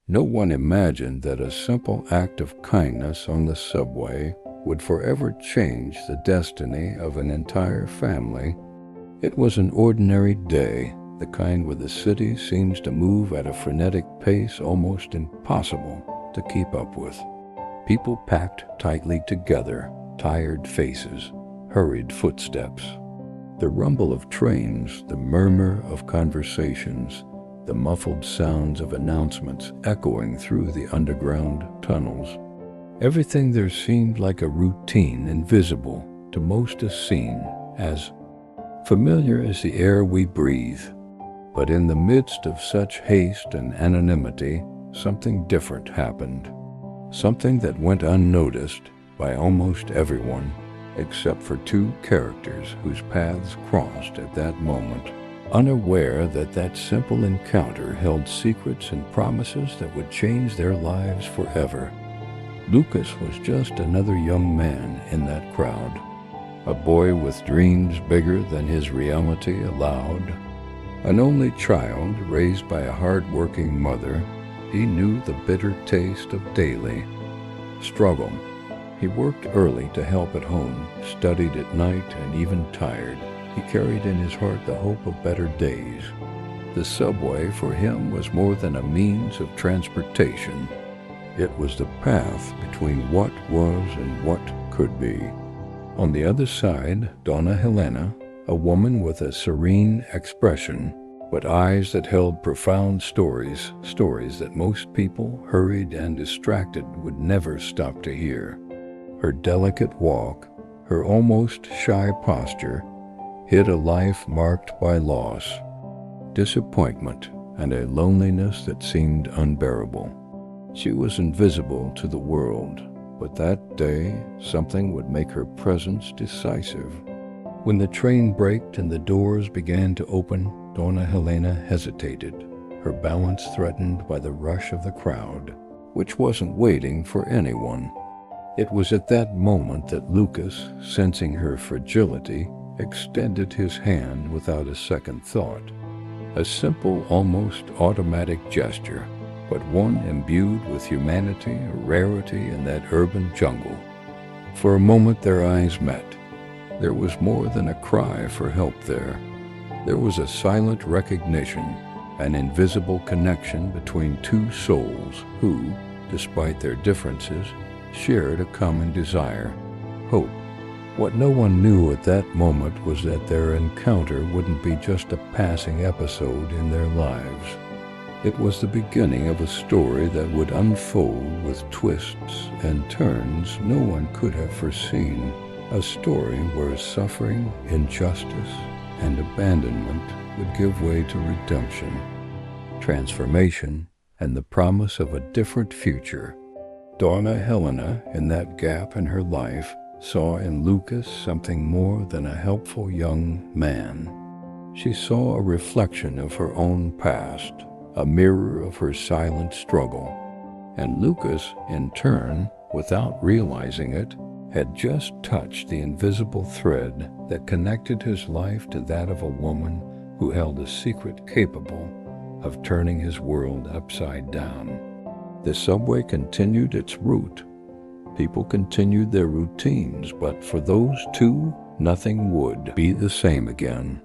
No one imagined that a simple act of kindness on the subway would forever change the destiny of an entire family. It was an ordinary day, the kind where the city seems to move at a frenetic pace almost impossible to keep up with. People packed tightly together, tired faces, hurried footsteps. The rumble of trains, the murmur of conversations, the muffled sounds of announcements echoing through the underground tunnels. Everything there seemed like a routine, invisible to most as seen, as familiar as the air we breathe. But in the midst of such haste and anonymity, something different happened. Something that went unnoticed by almost everyone, except for two characters whose paths crossed at that moment, unaware that that simple encounter held secrets and promises that would change their lives forever. Lucas was just another young man in that crowd, a boy with dreams bigger than his reality allowed. An only child raised by a hard-working mother, he knew the bitter taste of daily struggle. He worked early to help at home, studied at night, and even tired, he carried in his heart the hope of better days. The subway for him was more than a means of transportation. It was the path between what was and what could be. On the other side, Donna Helena, a woman with a serene expression, but eyes that held profound stories that most people, hurried and distracted, would never stop to hear. Her delicate walk, her almost shy posture, hid a life marked by loss, disappointment, and a loneliness that seemed unbearable. She was invisible to the world, but that day something would make her presence decisive. When the train braked and the doors began to open, Donna Helena hesitated, her balance threatened by the rush of the crowd, which wasn't waiting for anyone. It was at that moment that Lucas, sensing her fragility, extended his hand without a second thought. A simple, almost automatic gesture, but one imbued with humanity, a rarity in that urban jungle. For a moment their eyes met. There was more than a cry for help there. There was a silent recognition, an invisible connection between two souls who, despite their differences, shared a common desire, hope. What no one knew at that moment was that their encounter wouldn't be just a passing episode in their lives. It was the beginning of a story that would unfold with twists and turns no one could have foreseen. A story where suffering, injustice, and abandonment would give way to redemption, transformation, and the promise of a different future. Donna Helena, in that gap in her life, saw in Lucas something more than a helpful young man. She saw a reflection of her own past, a mirror of her silent struggle. And Lucas, in turn, without realizing it, had just touched the invisible thread that connected his life to that of a woman who held a secret capable of turning his world upside down. The subway continued its route. People continued their routines, but for those two, nothing would be the same again.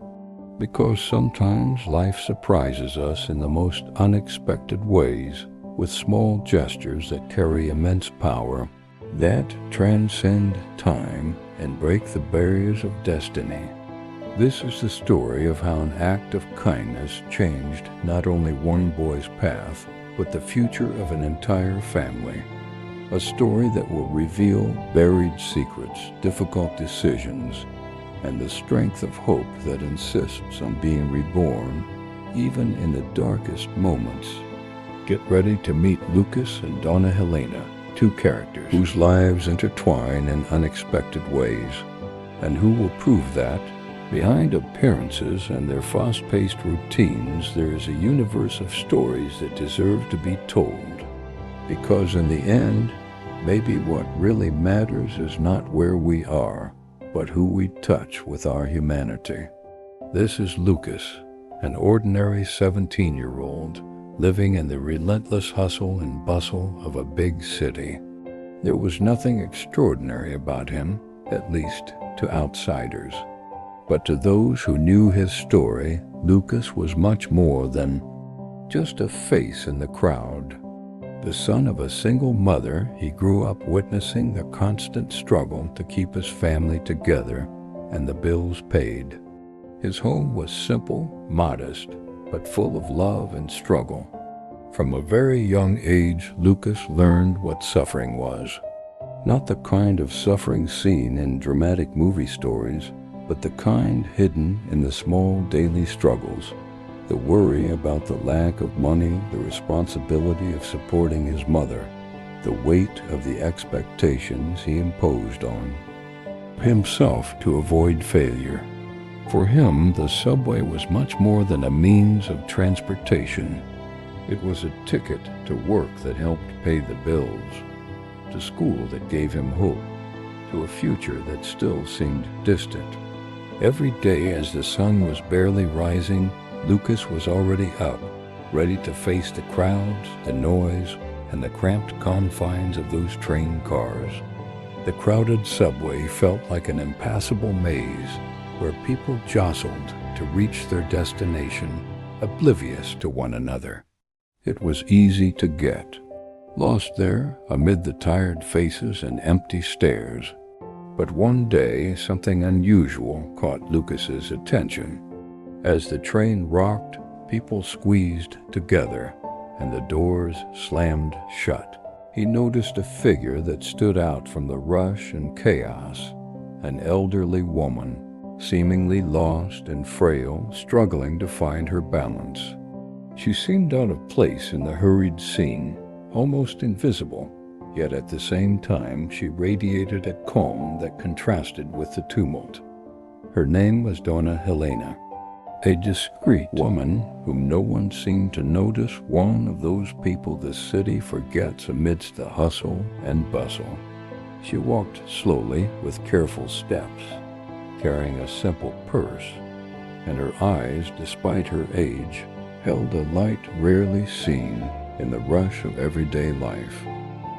Because sometimes life surprises us in the most unexpected ways, with small gestures that carry immense power, that transcend time and break the barriers of destiny. This is the story of how an act of kindness changed not only one boy's path, but the future of an entire family. A story that will reveal buried secrets, difficult decisions, and the strength of hope that insists on being reborn, even in the darkest moments. Get ready to meet Lucas and Donna Helena, two characters whose lives intertwine in unexpected ways, and who will prove that, behind appearances and their fast-paced routines, there is a universe of stories that deserve to be told. Because in the end, maybe what really matters is not where we are, but who we touch with our humanity. This is Lucas, an ordinary 17-year-old living in the relentless hustle and bustle of a big city. There was nothing extraordinary about him, at least to outsiders. But to those who knew his story, Lucas was much more than just a face in the crowd. The son of a single mother, he grew up witnessing the constant struggle to keep his family together and the bills paid. His home was simple, modest, but full of love and struggle. From a very young age, Lucas learned what suffering was. Not the kind of suffering seen in dramatic movie stories, but the kind hidden in the small daily struggles. The worry about the lack of money, the responsibility of supporting his mother, the weight of the expectations he imposed on himself to avoid failure. For him, the subway was much more than a means of transportation. It was a ticket to work that helped pay the bills, to school that gave him hope, to a future that still seemed distant. Every day as the sun was barely rising, Lucas was already up, ready to face the crowds, the noise, and the cramped confines of those train cars. The crowded subway felt like an impassable maze where people jostled to reach their destination, oblivious to one another. It was easy to get lost there amid the tired faces and empty stares. But one day, something unusual caught Lucas's attention. As the train rocked, people squeezed together, and the doors slammed shut. He noticed a figure that stood out from the rush and chaos, an elderly woman, seemingly lost and frail, struggling to find her balance. She seemed out of place in the hurried scene, almost invisible, yet at the same time she radiated a calm that contrasted with the tumult. Her name was Donna Helena, a discreet woman whom no one seemed to notice, one of those people the city forgets amidst the hustle and bustle. She walked slowly with careful steps, carrying a simple purse, and her eyes, despite her age, held a light rarely seen in the rush of everyday life.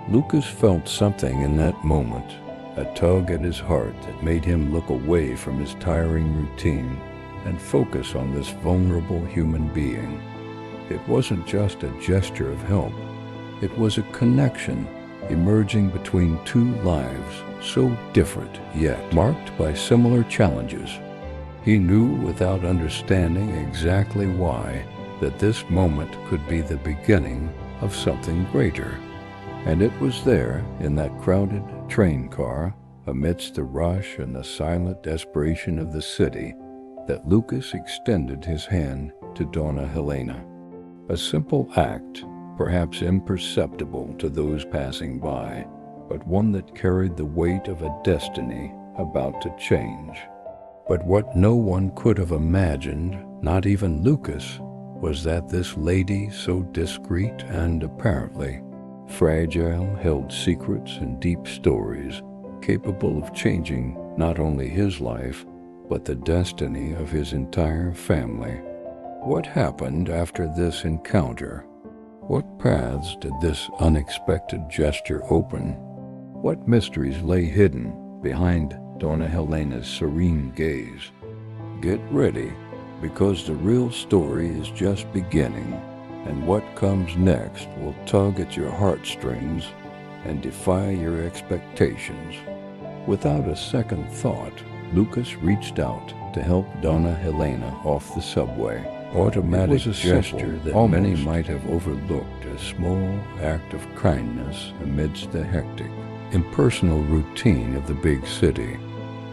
Lucas felt something in that moment, a tug at his heart that made him look away from his tiring routine and focus on this vulnerable human being. It wasn't just a gesture of help. It was a connection emerging between two lives so different yet marked by similar challenges. He knew without understanding exactly why that this moment could be the beginning of something greater. And it was there, in that crowded train car, amidst the rush and the silent desperation of the city, that Lucas extended his hand to Donna Helena. A simple act, perhaps imperceptible to those passing by, but one that carried the weight of a destiny about to change. But what no one could have imagined, not even Lucas, was that this lady, so discreet and apparently fragile, held secrets and deep stories capable of changing not only his life, but the destiny of his entire family. What happened after this encounter? What paths did this unexpected gesture open? What mysteries lay hidden behind Donna Helena's serene gaze? Get ready, because the real story is just beginning, and what comes next will tug at your heartstrings and defy your expectations. Without a second thought, Lucas reached out to help Donna Helena off the subway. Automatic gesture that many might have overlooked, a small act of kindness amidst the hectic, impersonal routine of the big city.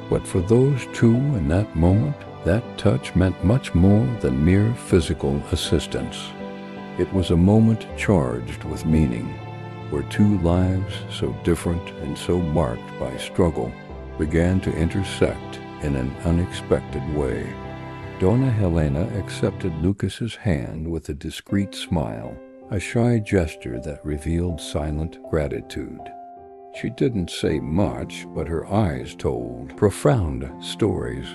But for those two in that moment, that touch meant much more than mere physical assistance. It was a moment charged with meaning, where two lives so different and so marked by struggle began to intersect in an unexpected way. Donna Helena accepted Lucas's hand with a discreet smile, a shy gesture that revealed silent gratitude. She didn't say much, but her eyes told profound stories.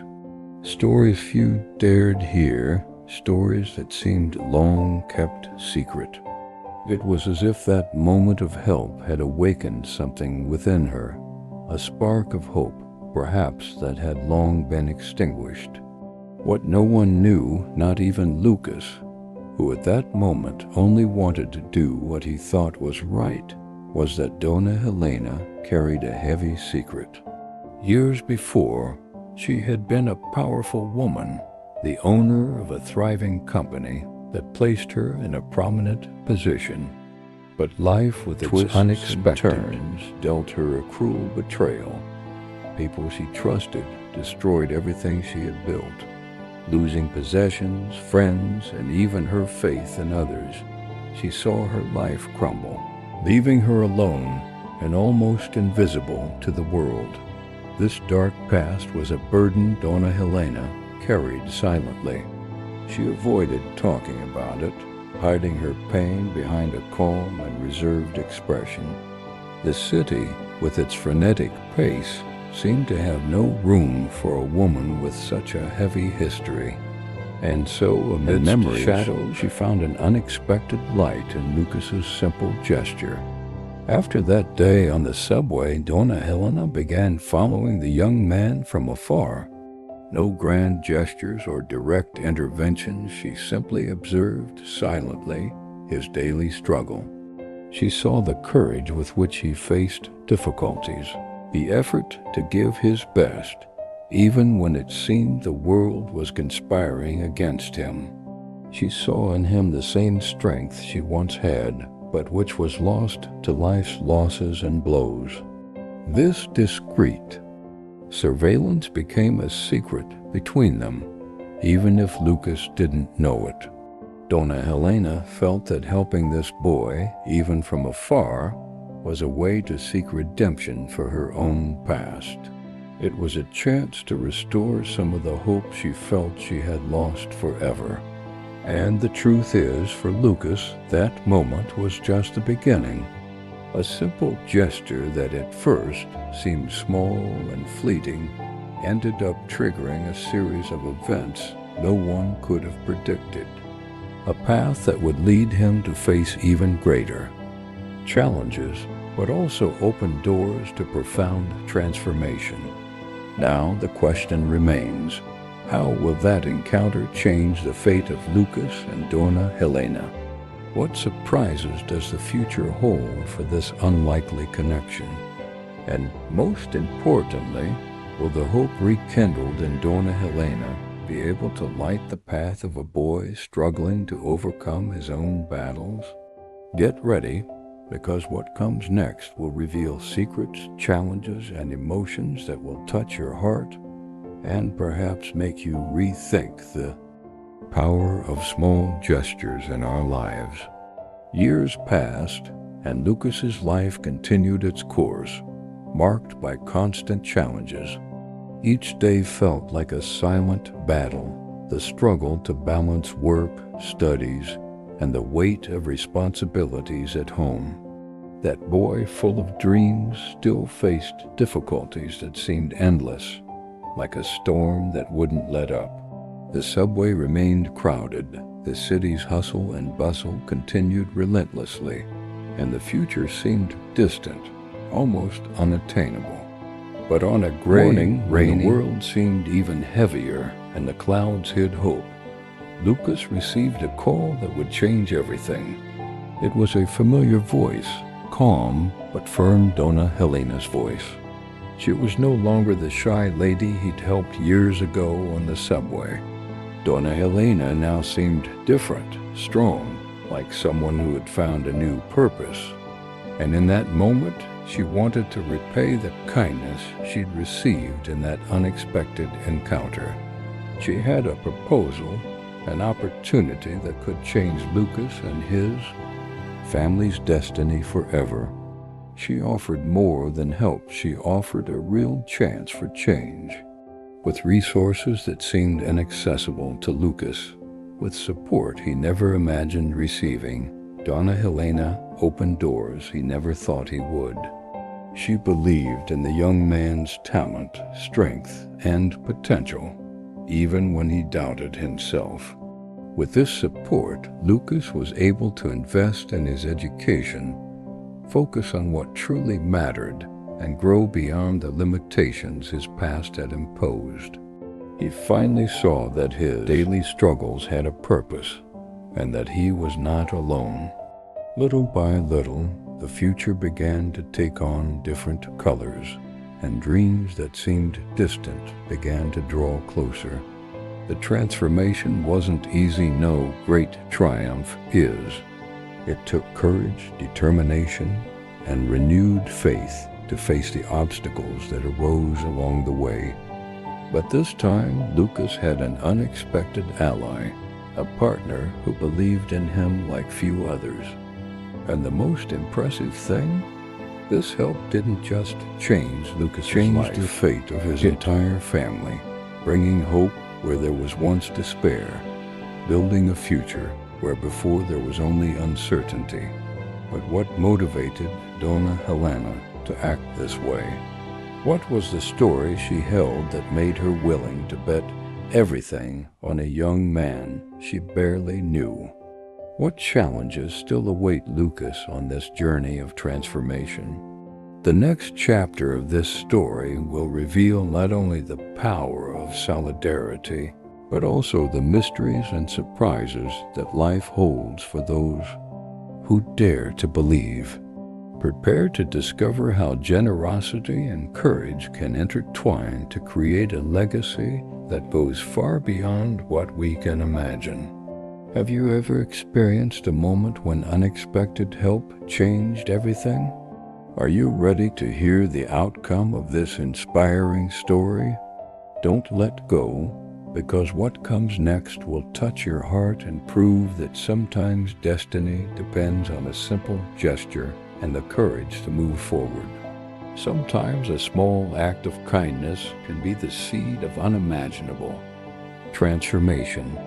Stories few dared hear, stories that seemed long kept secret. It was as if that moment of help had awakened something within her, a spark of hope, perhaps that had long been extinguished. What no one knew, not even Lucas, who at that moment only wanted to do what he thought was right, was that Donna Helena carried a heavy secret. Years before, she had been a powerful woman, the owner of a thriving company that placed her in a prominent position. But life with its unexpected turns dealt her a cruel betrayal. People she trusted destroyed everything she had built, losing possessions, friends, and even her faith in others. She saw her life crumble, leaving her alone and almost invisible to the world. This dark past was a burden Donna Helena carried silently. She avoided talking about it, hiding her pain behind a calm and reserved expression. The city, with its frenetic pace, seemed to have no room for a woman with such a heavy history. And so, amidst memories, shadows, she found an unexpected light in Lucas's simple gesture. After that day on the subway, Donna Helena began following the young man from afar. No grand gestures or direct interventions, she simply observed silently his daily struggle. She saw the courage with which he faced difficulties, the effort to give his best, even when it seemed the world was conspiring against him. She saw in him the same strength she once had, but which was lost to life's losses and blows. This discreet surveillance became a secret between them, even if Lucas didn't know it. Donna Helena felt that helping this boy, even from afar, was a way to seek redemption for her own past. It was a chance to restore some of the hope she felt she had lost forever. And the truth is, for Lucas, that moment was just the beginning. A simple gesture that at first seemed small and fleeting ended up triggering a series of events no one could have predicted. A path that would lead him to face even greater challenges, but also open doors to profound transformation. Now the question remains, how will that encounter change the fate of Lucas and Donna Helena? What surprises does the future hold for this unlikely connection? And most importantly, will the hope rekindled in Donna Helena be able to light the path of a boy struggling to overcome his own battles? Get ready, because what comes next will reveal secrets, challenges, and emotions that will touch your heart and perhaps make you rethink the power of small gestures in our lives. Years passed, and Lucas's life continued its course, marked by constant challenges. Each day felt like a silent battle, the struggle to balance work, studies, and the weight of responsibilities at home. That boy full of dreams still faced difficulties that seemed endless, like a storm that wouldn't let up. The subway remained crowded, the city's hustle and bustle continued relentlessly, and the future seemed distant, almost unattainable. But on a gray, rainy, the world seemed even heavier and the clouds hid hope. Lucas received a call that would change everything. It was a familiar voice, calm but firm Donna Helena's voice. She was no longer the shy lady he'd helped years ago on the subway. Donna Helena now seemed different, strong, like someone who had found a new purpose. And in that moment, she wanted to repay the kindness she'd received in that unexpected encounter. She had a proposal, an opportunity that could change Lucas and his family's destiny forever. She offered more than help. She offered a real chance for change. With resources that seemed inaccessible to Lucas, with support he never imagined receiving, Donna Helena opened doors he never thought he would. She believed in the young man's talent, strength, and potential, even when he doubted himself. With this support, Lucas was able to invest in his education, focus on what truly mattered, and grow beyond the limitations his past had imposed. He finally saw that his daily struggles had a purpose, and that he was not alone. Little by little, the future began to take on different colors, and dreams that seemed distant began to draw closer. The transformation wasn't easy, no great triumph is. It took courage, determination, and renewed faith to face the obstacles that arose along the way. But this time, Lucas had an unexpected ally, a partner who believed in him like few others. And the most impressive thing? This help didn't just change Lucas's life, the fate of his entire family, bringing hope where there was once despair, building a future where before there was only uncertainty. But what motivated Donna Helena to act this way? What was the story she held that made her willing to bet everything on a young man she barely knew? What challenges still await Lucas on this journey of transformation? The next chapter of this story will reveal not only the power of solidarity, but also the mysteries and surprises that life holds for those who dare to believe. Prepare to discover how generosity and courage can intertwine to create a legacy that goes far beyond what we can imagine. Have you ever experienced a moment when unexpected help changed everything? Are you ready to hear the outcome of this inspiring story? Don't let go, because what comes next will touch your heart and prove that sometimes destiny depends on a simple gesture and the courage to move forward. Sometimes a small act of kindness can be the seed of unimaginable transformation.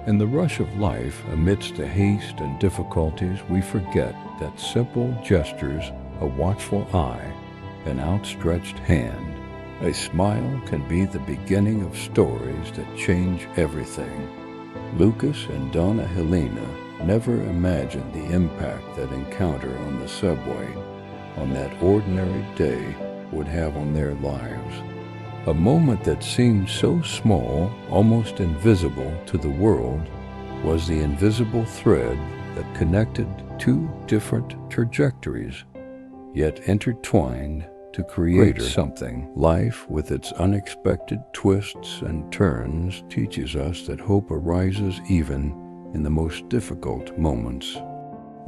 In the rush of life, amidst the haste and difficulties, we forget that simple gestures, a watchful eye, an outstretched hand, a smile can be the beginning of stories that change everything. Lucas and Donna Helena never imagined the impact that encounter on the subway, on that ordinary day, would have on their lives. A moment that seemed so small, almost invisible to the world, was the invisible thread that connected two different trajectories, yet intertwined to create something. Life, with its unexpected twists and turns, teaches us that hope arises even in the most difficult moments.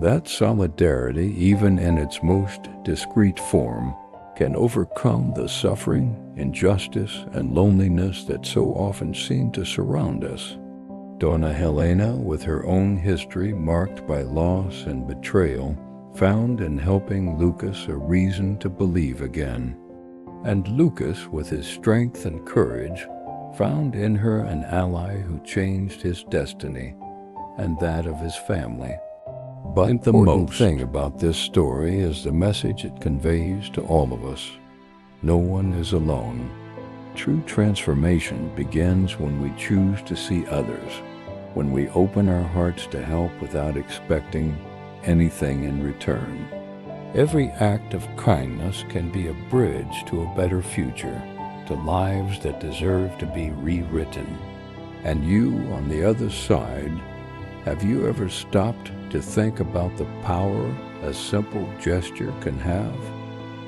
That solidarity, even in its most discreet form, can overcome the suffering, injustice, and loneliness that so often seem to surround us. Donna Helena, with her own history marked by loss and betrayal, found in helping Lucas a reason to believe again. And Lucas, with his strength and courage, found in her an ally who changed his destiny and that of his family. But the most thing about this story is the message it conveys to all of us. No one is alone. True transformation begins when we choose to see others, when we open our hearts to help without expecting anything in return. Every act of kindness can be a bridge to a better future, to lives that deserve to be rewritten. And you, on the other side, have you ever stopped to think about the power a simple gesture can have?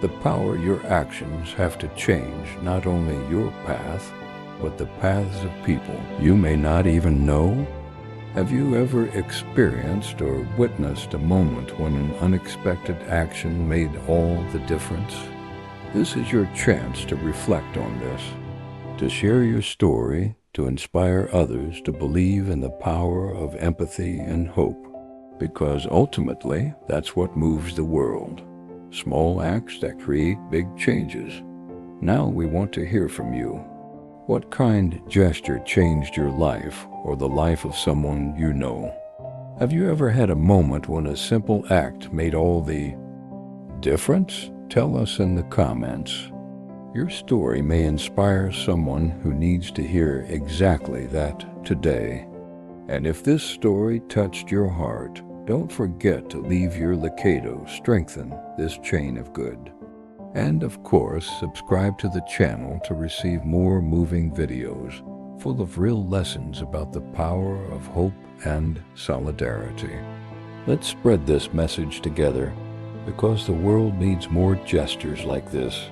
The power your actions have to change not only your path, but the paths of people you may not even know? Have you ever experienced or witnessed a moment when an unexpected action made all the difference? This is your chance to reflect on this, to share your story, to inspire others to believe in the power of empathy and hope, because ultimately that's what moves the world. Small acts that create big changes. Now we want to hear from you. What kind gesture changed your life or the life of someone you know? Have you ever had a moment when a simple act made all the difference? Tell us in the comments. Your story may inspire someone who needs to hear exactly that today. And if this story touched your heart, don't forget to leave your Locato strengthen this chain of good. And of course, subscribe to the channel to receive more moving videos full of real lessons about the power of hope and solidarity. Let's spread this message together, because the world needs more gestures like this.